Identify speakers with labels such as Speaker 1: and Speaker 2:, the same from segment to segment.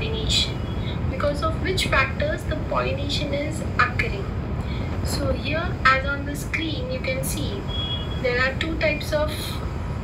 Speaker 1: pollination, because of which factors the pollination is occurring. So here, as on the screen, you can see there are two types of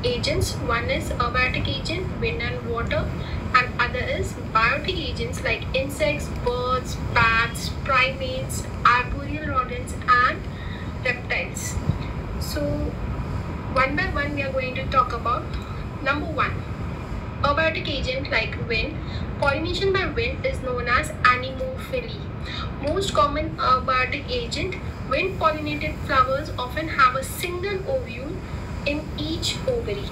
Speaker 1: agents. One is abiotic agent, wind and water, and other is biotic agents like insects, birds, bats, primates, arboreal rodents, and reptiles. So one by one we are going to talk about. Number one, abiotic agent like wind. Pollination by wind is known as anemophily. Most common abiotic agent, wind pollinated flowers often have a single ovule in each ovary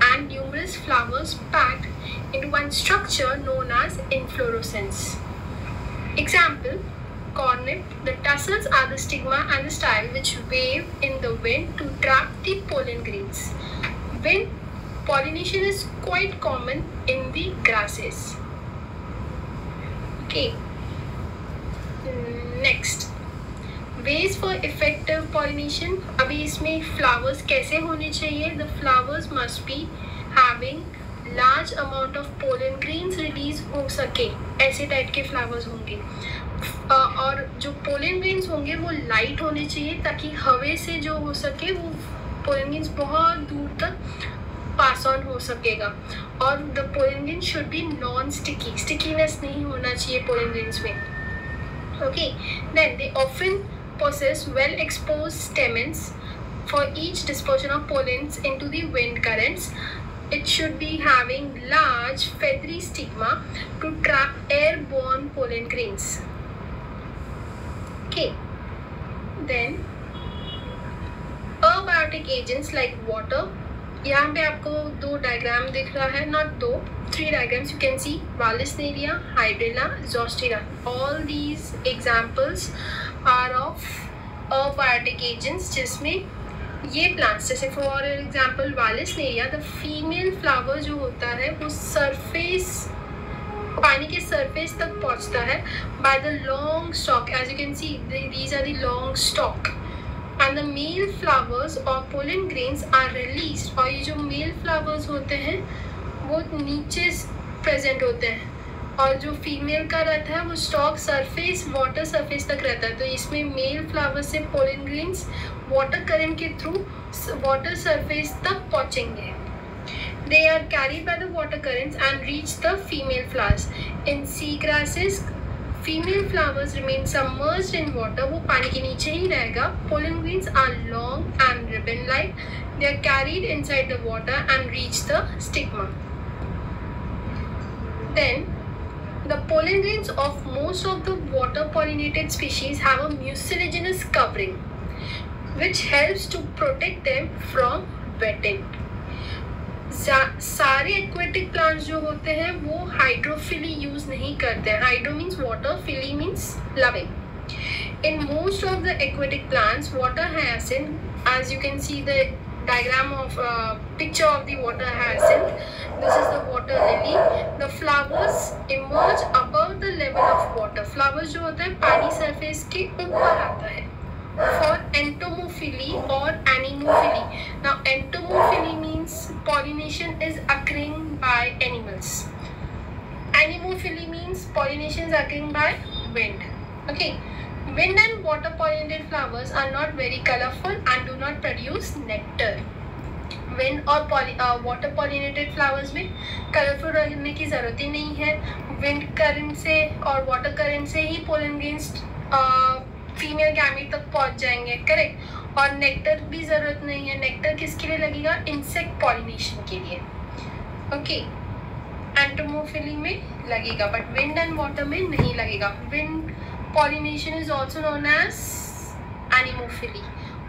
Speaker 1: and numerous flowers packed into one structure known as inflorescence. Example, cornip. The tassels are the stigma and the style which wave in the wind to trap the pollen grains. Wind pollination is quite common in the grasses. Okay. Next, ways for effective pollination. अभी इसमें flowers कैसे होने चाहिए? The flowers must be having large amount of pollen grains release हो सके, ऐसे type के flowers होंगे. और जो pollen grains होंगे वो light होने चाहिए ताकि हवा से जो हो सके वो pollen grains बहुत दूर तक pass on हो सकेगा. और the pollen grains should be non-sticky. Stickiness नहीं होना चाहिए pollen grains में. Okay, then they often possess well-exposed stamens for each dispersion of pollens into the wind currents. It should be having large feathery stigma to trap airborne pollen grains. Okay, then abiotic agents like water. यहाँ पे आपको दो diagram दिख रहा है, not दो, 3 diagrams you can see. Vallisneria, Hydrilla, Zostera. All these examples are of abiotic agents जिसमें ये plants, जैसे for example Vallisneria, the female flower जो होता है वो surface, पानी के surface तक पहुँचता है by the long stalk. As you can see, these are the long stalk. And the male flowers or pollen grains are released. और ये जो male flowers होते हैं वो नीचे present होते हैं और जो female का रहता है वो stalk surface, water surface तक रहता है. तो इसमें male flowers से pollen grains water current के through water surface तक पहुँचेंगे. They are carried by the water currents and reach the female flowers. In sea grasses, female flowers remain submerged in water. वो पानी के नीचे ही रहेगा. Pollen grains are long and ribbon-like. They are carried inside the water and reach the stigma. Then, the pollen grains of most of the water-pollinated species have a mucilaginous covering, which helps to protect them from wetting. सारे aquatic plants जो होते हैं वो hydrophily use नहीं करते हैं. Hydro means water, phily means loving. In most of the aquatic plants water hyacinth, as you can see the diagram of picture of the water hyacinth, this is the water lily. The flowers emerge above the level of water. flowers जो होता है पानी surface के ऊपर आता है. For entomophily or anemophily. Now entomophily means pollination is occurring by animals. Anemophily means pollination is occurring by wind. Okay, wind and water pollinated flowers are not very colorful and do not produce nectar. Wind और water pollinated flowers में colourful रहने की ज़रूरत ही नहीं है. Wind current से और water current से ही pollen grains फीमेल गैमीट तक पहुंच जाएंगे. करेक्ट. और नेक्टर भी ज़रूरत नहीं है. नेक्टर किसके लिए लगेगा? इंसेक्ट पॉलिनेशन के लिए. ओके, एंटोमोफिली में लगेगा बट विंड एंड वाटर में नहीं लगेगा. Wind pollination is also known as anemophily.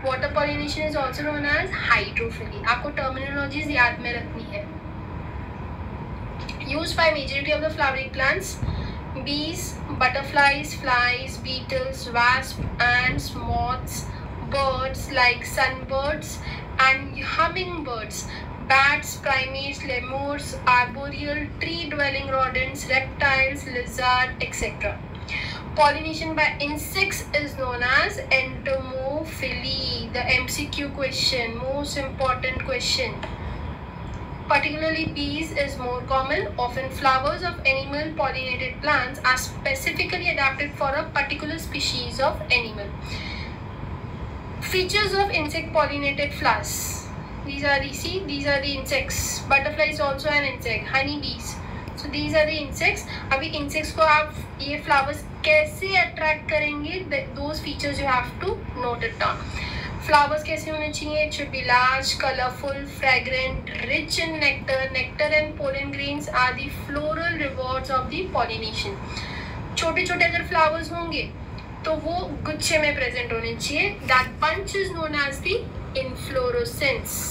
Speaker 1: Water pollination is also known as hydrophily. आपको टर्मिनोलॉजीज याद में रखनी है. Used by majority of the flowering plants, bees, butterflies, flies, beetles, wasps, ants, moths, birds like sunbirds and hummingbirds, bats, primates, lemurs, arboreal, tree-dwelling rodents, reptiles, lizards, etc. Pollination by insects is known as entomophily. The MCQ question, most important question. Particularly bees is more common. Often flowers of animal pollinated plants are specifically adapted for a particular species of animal. Features of insect pollinated flowers. These are the insects. Butterfly is also an insect. Honeybees. So these are the insects. अभी insects को आप ये flowers कैसे attract करेंगे? Those features you have to note it down. Flowers कैसे होने चाहिए? It should be large, colorful, fragrant, rich in nectar. Nectar and pollen grains are the floral rewards of the pollination. छोटे छोटे अगर flowers होंगे तो वो गुच्छे में प्रेजेंट होने चाहिए. That bunch is known as the inflorescence.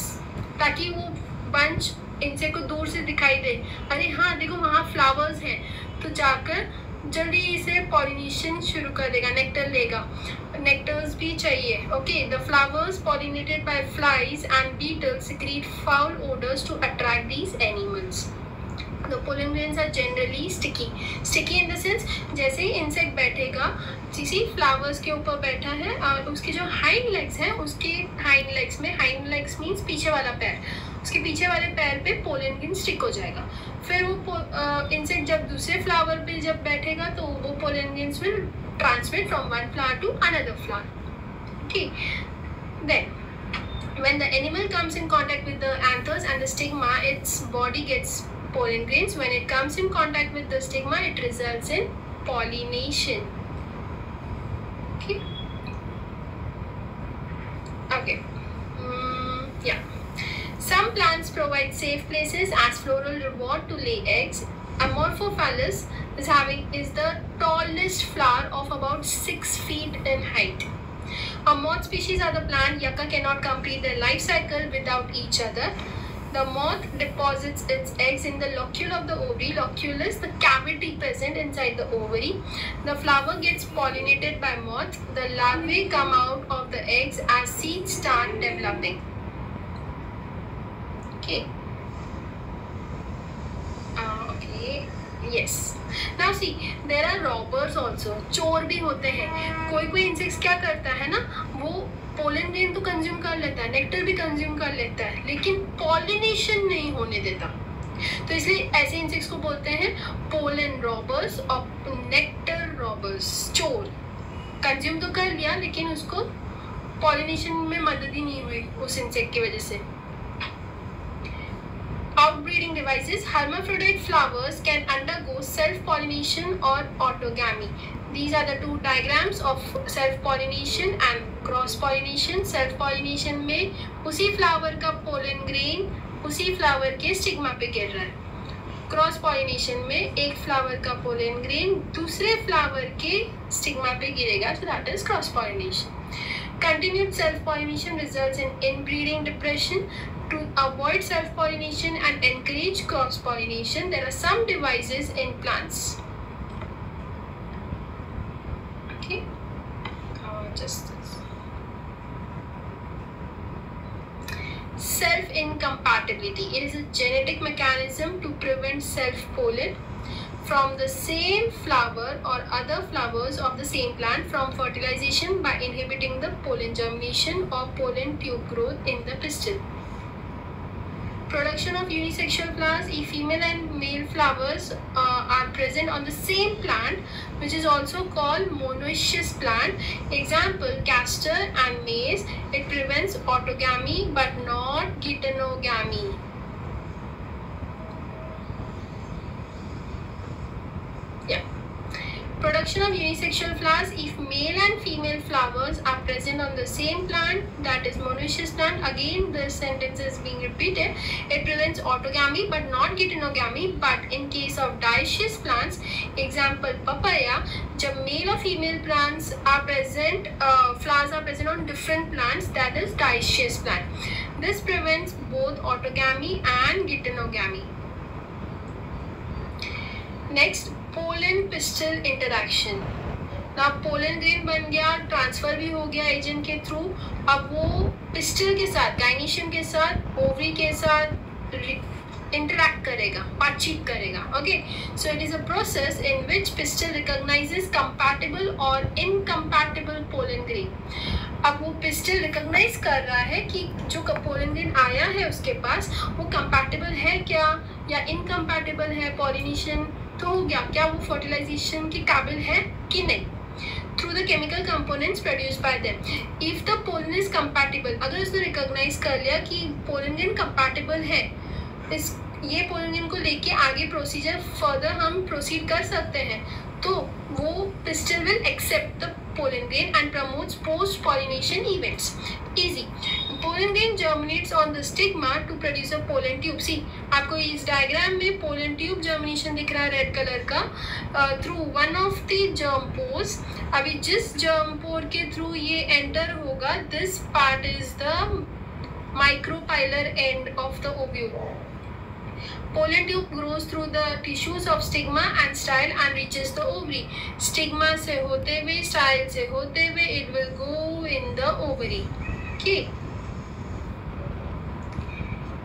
Speaker 1: ताकि वो bunch इनसे को दूर से दिखाई दे, अरे हाँ देखो वहाँ फ्लावर्स हैं, तो जाकर जल्दी इसे पॉलिनेशन शुरू कर देगा, नेक्टर लेगा. नेक्टर्स भी चाहिए. Okay, the flowers pollinated by flies and beetles secrete foul odors to attract these animals. The pollen grains are generally sticky. Sticky in the sense जैसे ही इंसेक्ट बैठेगा किसी फ्लावर्स के ऊपर बैठा है और उसके जो हाइंड लेग्स हैं उसके हाइंड लेग्स में, हाइंड लेग्स मीन्स पीछे वाला पैर, उसके पीछे वाले पैर पे पोलन ग्रेन स्टिक हो जाएगा. फिर वो इंसेक्ट जब दूसरे फ्लावर पे जब बैठेगा तो वो pollen grains will transmit from one flower to another flower. Okay, then when the animal comes in contact with the anthers and the stigma, its body gets pollen grains. When it comes in contact with the stigma, it results in pollination. Okay. Okay. Yeah. Some plants provide safe places as floral reward to lay eggs. Amorphophallus is the tallest flower of about 6 feet in height. A moth species are the plant. Yucca cannot complete their life cycle without each other. The moth deposits its eggs in the locule of the ovary. Locule is the cavity present inside the ovary. The flower gets pollinated by moth. The larvae come out of the eggs as seeds start developing. Okay. Okay. Yes. Now see, there are robbers also. चोर भी होते हैं. कोई insects क्या करता है ना, वो पोलन ग्रेन तो कंज्यूम कर लेता है, नेक्टर भी कंज्यूम कर लेता है, लेकिन पॉलिनेशन नहीं होने देता. तो इसलिए ऐसे इंसेक्ट्स को बोलते हैं पोलन रॉबर्स और नेक्टर रॉबर्स. चोर कंज्यूम तो कर लिया लेकिन उसको पॉलिनेशन में मदद ही नहीं हुई उस इंसेक्ट की वजह से. Outbreeding devices. Hermaphrodite flowers can undergo self-pollination or autogamy. These are the two diagrams of self-pollination and cross-pollination. Self-pollination में उसी flower का pollen grain उसी flower के stigma पे गिर रहा है. Cross-pollination में एक flower का pollen grain दूसरे flower के stigma पे गिरेगा, so that is cross-pollination. Continued self-pollination results in inbreeding depression. To avoid self-pollination and encourage cross-pollination, there are some devices in plants. Okay, just this. Self-incompatibility. It is a genetic mechanism to prevent self-pollen from the same flower or other flowers of the same plant from fertilization by inhibiting the pollen germination or pollen tube growth in the pistil. Production of unisexual flowers. If female and male flowers are present on the same plant, which is also called monoecious plant. Example, castor and maize. It prevents autogamy but not geitonogamy. Yeah. Production of unisexual flowers. If male and female flowers are present on the same plant, that is monoecious plant, again this sentence is being repeated. It prevents autogamy but not geitonogamy. But in case of dioecious plants, example papaya, जब male और female plants are present, flowers are present on different plants, that is dioecious plant. This prevents both autogamy and geitonogamy. Next, pollen pistil interaction. ना pollen grain बन गया, transfer भी हो गया agent के through. अब वो पिस्टल के साथ, गाइनीशियम के साथ, ओवरी के साथ इंटरैक्ट करेगा, बातचीत करेगा. Okay, so it is a process in which pistol recognises compatible और इनकंपैटिबल पोलन ग्रेन. अब वो पिस्टल रिकॉग्नाइज कर रहा है कि जो पोलन ग्रेन आया है उसके पास वो कंपैटिबल है क्या या इनकम्पैटिबल है पॉलिनेशन तो हो गया, क्या वो फर्टिलाइजेशन के काबिल है कि नहीं, through the chemical components produce by them. If the pollen is compatible, अगर उसने रिकॉग्नाइज कर लिया कि पोलन ग्रेन कंपैटिबल है, इस ये पोलन ग्रेन को लेके आगे प्रोसीजर फर्दर हम प्रोसीड कर सकते हैं, तो वो pistil will accept the pollen grain and promotes post pollination events. Easy. Pollen grain germinates on the stigma to produce a pollen tube. See, आपको इस डायग्राम में pollen tube germination दिख रहा है रेड कलर का, through one of the germ pores. अभी जिस germ pore के थ्रू ये एंटर होगा, this part is the micropylar end of the ovule. Pollen tube grows through the tissues of stigma and style and reaches the ovary. Stigma से होते हुए, style से होते हुए, it will go in the ovary. Okay.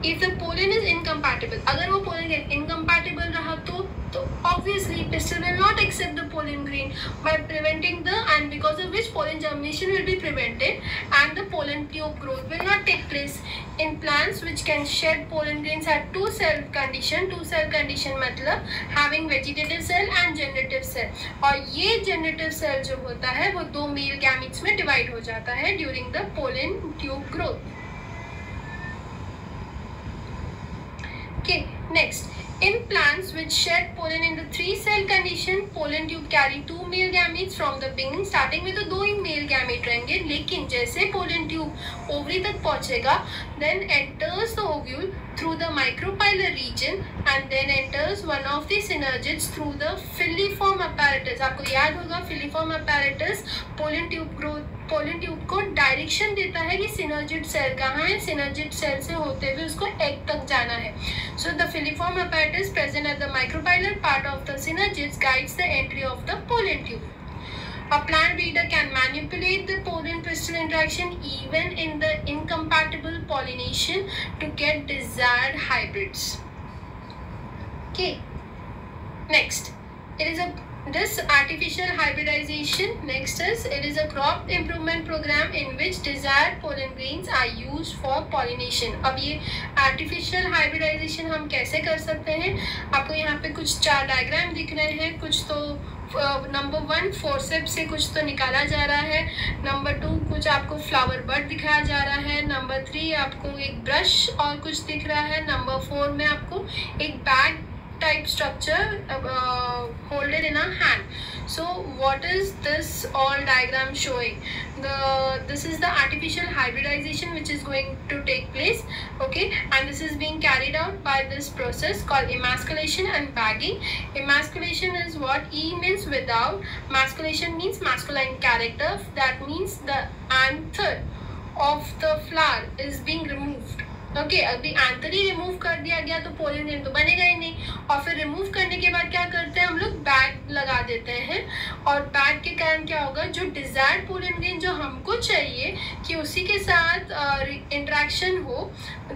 Speaker 1: If the pollen is incompatible, अगर वो pollen incompatible रहा तो obviously pistil will not accept the pollen grain by preventing the, and because of which pollen germination will be prevented and the pollen tube growth will not take place. In plants which can shed pollen grains at two cell condition मतलब having vegetative cell and generative cell, और ये generative cell जो होता है वो दो male gametes में divide हो जाता है during the pollen tube growth. Okay, next. In plants which shed pollen in the 3-cell condition, pollen tube carry 2 male gametes from the beginning. Starting में तो दो ही male gamete रहेंगे, लेकिन जैसे pollen tube ovary तक पहुँचेगा, then enters the ovule through the micropylar region and then enters one of the synergids through the filiform apparatus. आपको याद होगा filiform apparatus pollen tube को डायरेक्शन देता है कि synergid cell कहाँ है, synergid cell से होते हुए उसको egg तक जाना है. So the filiform apparatus present at the micropylar part of the synergids guides the entry of the pollen tube. A plant breeder can manipulate the pollen pistil interaction even in the incompatible pollination to get desired hybrids. Okay. Next, this artificial hybridization. Next is, it is a crop improvement program in which desired pollen grains are used for pollination. अब ये artificial hybridization हम कैसे कर सकते हैं? आपको यहाँ पे कुछ 4 डायग्राम दिख रहे हैं. कुछ तो नंबर 1 फोर्सेप्स से कुछ तो निकाला जा रहा है. नंबर 2 कुछ आपको फ्लावर बड दिखाया जा रहा है. नंबर 3 आपको एक ब्रश और कुछ दिख रहा है. नंबर 4 में आपको एक bag type structure holded in a hand. So what is this all diagram showing? This is the artificial hybridization which is going to take place. Okay, and this is being carried out by this process called emasculation and bagging. Emasculation is what? E means without, masculation means masculine character. That means the anther of the flower is being removed. Okay, अभी anther ही remove कर दिया गया तो pollen grain तो बनेगा ही नहीं. और फिर रिमूव करने के बाद क्या करते हैं हम लोग? बैग लगा देते हैं. और बैग के कारण क्या होगा? जो डिजायर्ड पोलन ग्रेन जो हमको चाहिए कि उसी के साथ इंटरेक्शन हो,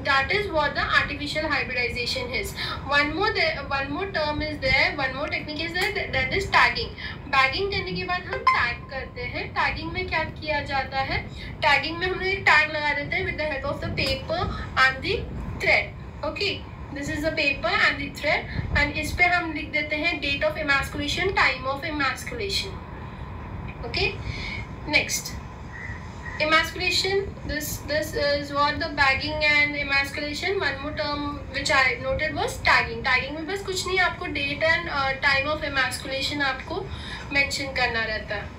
Speaker 1: that is what the artificial hybridization is. One more term is there, one more technique is there, that is tagging. Bagging करने के बाद हम टैग करते हैं. टैगिंग में क्या किया जाता है? टैगिंग में हम लोग एक टैग लगा देते हैं with the help of the paper and the thread. Okay, this is the paper and the thread, and इस पे हम लिख देते हैं date of emasculation, time of emasculation. Okay, next. Emasculation, this is what the bagging and emasculation. One more term which I noted was tagging. Tagging में बस कुछ नहीं, आपको date and time of emasculation आपको mention करना रहता है.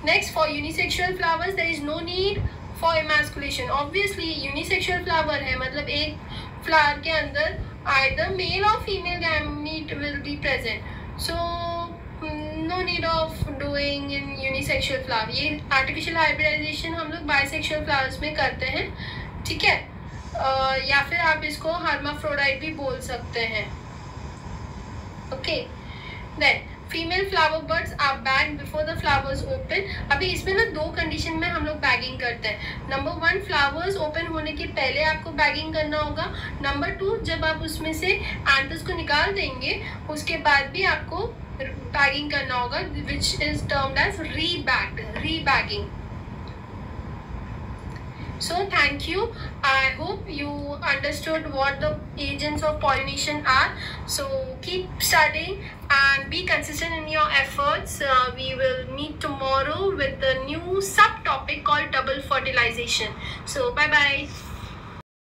Speaker 1: Next, for unisexual flowers there is no need for emasculation. Obviously unisexual flower है, मतलब एक flower के अंदर either male or female gamete will be present. So no need of doing in unisexual flower. ये artificial hybridization हम लोग bisexual flowers में करते हैं. ठीक है, या फिर आप इसको hermaphrodite भी बोल सकते हैं. Okay, then female flower buds are bagged before the flowers open. अभी इसमें ना 2 कंडीशन में हम लोग बैगिंग करते हैं. नंबर 1, फ्लावर्स ओपन होने के पहले आपको बैगिंग करना होगा. नंबर 2, जब आप उसमें से एंथर्स को निकाल देंगे उसके बाद भी आपको बैगिंग करना होगा, which is termed as rebagging. So thank you. I hope you understood what the agents of pollination are. So keep studying and be consistent in your efforts. We will meet tomorrow with the new subtopic called double fertilization. So bye bye.